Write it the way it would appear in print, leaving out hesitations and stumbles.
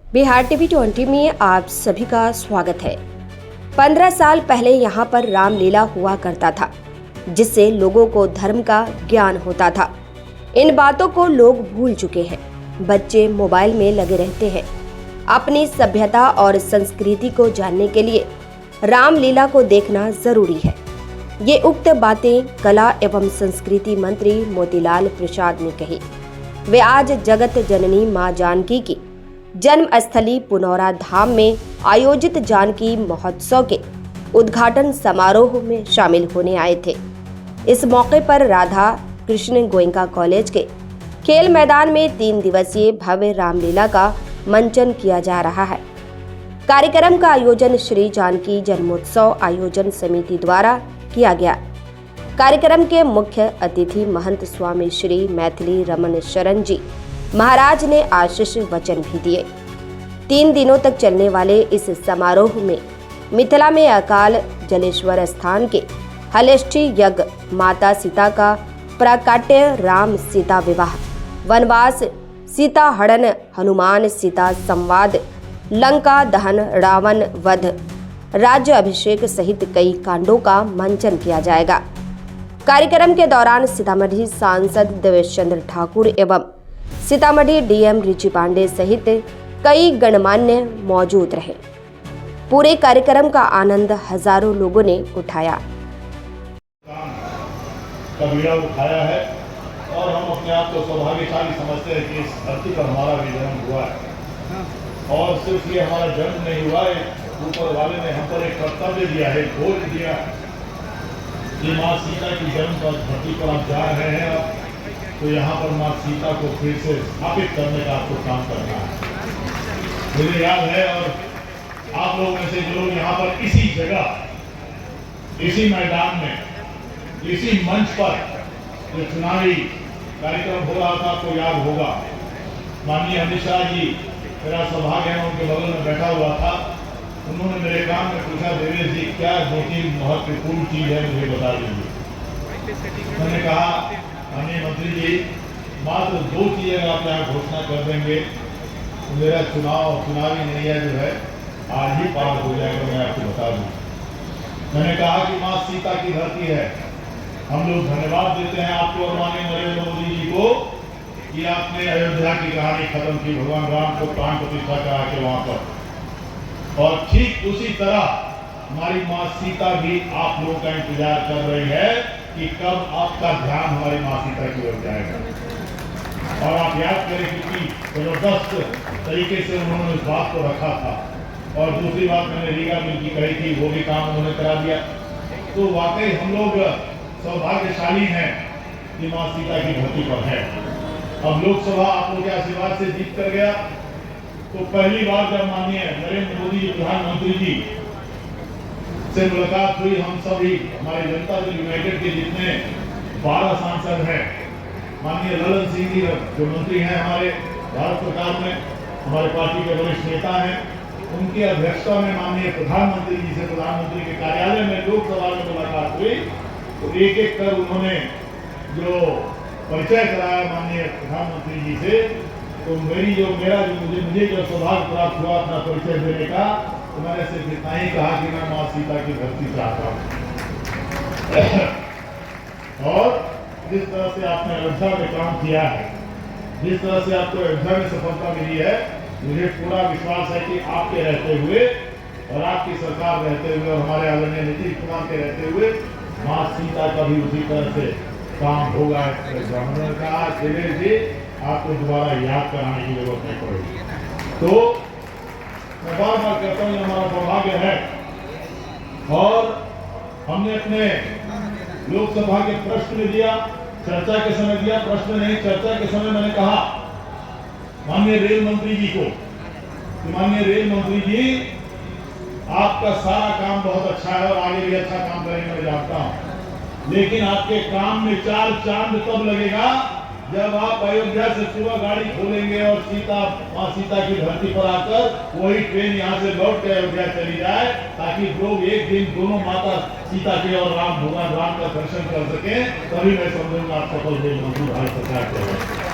Bihar TV 20 में आप सभी का स्वागत है। 15 साल पहले यहाँ पर रामलीला हुआ करता था, जिससे लोगों को धर्म का ज्ञान होता था। इन बातों को लोग भूल चुके हैं। बच्चे मोबाइल में लगे रहते हैं। अपनी सभ्यता और संस्कृति को जानने के लिए रामलीला को देखना जरूरी है। ये उक्त बातें कला एवं संस्कृति मंत्री मोतीलाल प्रसाद ने कही। वे आज जगत जननी मां जानकी की जन्म स्थली पुनौरा धाम में आयोजित जानकी महोत्सव के उद्घाटन समारोह में शामिल होने आए थे। इस मौके पर राधा कृष्ण गोयनका कॉलेज के खेल मैदान में 3 दिवसीय भव्य रामलीला का मंचन किया जा रहा है। कार्यक्रम का आयोजन श्री जानकी जन्मोत्सव आयोजन समिति द्वारा किया गया। कार्यक्रम के मुख्य अतिथि महंत स्वामी श्री मैथिली रमन शरण जी महाराज ने आशीष वचन भी दिए। 3 दिनों तक चलने वाले इस समारोह में मिथिला में अकाल जलेश्वर स्थान के हलेष्ठी यज्ञ, माता सीता का प्राकट्य, राम सीता विवाह, वनवास, सीता हरण, हनुमान सीता संवाद, लंका दहन, रावण वध, राज्य अभिषेक सहित कई कांडों का मंचन किया जाएगा। कार्यक्रम के दौरान सीतामढ़ी सांसद देवेश चंद्र ठाकुर एवं सीतामढ़ी डीएम रिची पांडे सहित कई गणमान्य मौजूद रहे। पूरे कार्यक्रम का आनंद हजारों लोगों ने उठाया। कबीरा उठाया है और हम अपने आप को सौभाग्यशाली समझते हैं कि इस धरती पर हमारा भी जन्म हुआ है। और सिर्फ ये हमारा जन्म नहीं हुआ है, ऊपर वाले ने हम पर एक कर्तव्य दिया है, बोझ दिया कि माँ सीता की जन्म पर धरती पर आप जा रहे हैं, तो यहाँ पर माँ सीता को फिर से स्थापित करने का आपको काम करना है। मुझे याद है, और आप लोगों में से जो लोग यहाँ पर इसी जगह, इसी मैदान में, इसी मंच पर जो चुनावी कार्यक्रम हो रहा था, आपको याद होगा, माननीय अमित शाह जी, मेरा सौभाग्य है उनके बगल में बैठा हुआ था। उन्होंने मेरे काम में पूछा, देवेश जी क्या 2-3 महत्वपूर्ण चीज है मुझे बता दीजिए। मैंने कहा, माननीय मंत्री जी, मात्र 2 चीजें आप यहाँ घोषणा कर देंगे तो मेरा चुनावी नैया जो है आज ही पार हो जाएगा, मैं आपको बता दूं। मैंने कहा कि माँ सीता की धरती है। हम लोग धन्यवाद देते हैं आपको और माननीय नरेंद्र मोदी जी को कि आपने अयोध्या की कहानी खत्म की, भगवान राम को प्राण प्रतिष्ठा करा के वहां पर। और ठीक उसी तरह हमारी माँ सीता भी आप लोगों का इंतजार कर रही है कि कब आपका ध्यान हमारी माँ सीता की ओर जाएगा। और आप याद करें कितनी जबरदस्त तरीके से उन्होंने इस बात को रखा था। और दूसरी बात मैंने रीगा मिल की कही थी, वो भी काम उन्होंने करा दिया। तो वाकई हम लोग सौभाग्यशाली हैं कि माँ सीता की धरती पर है। अब लोकसभा आप लोगों के आशीर्वाद से जीत कर गया, तो पहली बार जब माननीय नरेंद्र मोदी जी प्रधानमंत्री जी से मुलाकात हुई, हम सभी हमारे जनता दल यूनाइटेड के जितने 12 सांसद हैं, माननीय ललन सिंह जी जो मंत्री हैं हमारे भारत सरकार में, हमारे पार्टी के वरिष्ठ नेता हैं, उनकी अध्यक्षता में माननीय प्रधानमंत्री जी से प्रधानमंत्री के कार्यालय में लोकसभा में मुलाकात हुई। तो एक कर उन्होंने जो परिचय कराया माननीय प्रधानमंत्री जी से, तो मुझे जो सौभाग्य प्राप्त हुआ अपना परिचय देने का, तो मैंने सिर्फ इतना ही कहा कि मैं माँ सीता की धरती से आता हूँ। और जिस तरह से आपने अयोध्या में काम किया है, जिस तरह से आपको अयोध्या में सफलता मिली है, मुझे पूरा विश्वास है कि आपके रहते हुए और आपकी सरकार रहते हुए और हमारे आदरणीय नीतीश कुमार के रहते हुए माँ सीता का भी उसी तरह से काम होगा। उन्होंने कहा, देवेश जी आपको दोबारा याद कराने की जरूरत नहीं पड़ेगी। तो मैं बार-बार कहता हूँ, हमारा सौभाग्य है। और हमने अपने लोकसभा के प्रश्न में दिया, चर्चा के समय दिया, प्रश्न नहीं चर्चा के समय मैंने कहा माननीय रेल मंत्री जी को, माननीय रेल मंत्री जी आपका सारा काम बहुत अच्छा है और आगे भी अच्छा काम करेंगे मैं जानता हूं, लेकिन आपके काम में 4 चांद तब लगेगा जब आप अयोध्या से सुबह गाड़ी खोलेंगे और माँ सीता की धरती पर आकर वही ट्रेन यहाँ से लौट के अयोध्या चली जाए, ताकि लोग एक दिन दोनों माता सीता के और भगवान राम का दर्शन कर सके। तभी मैं समझूंगा आप सफल रेल मंत्री भारत सरकार के।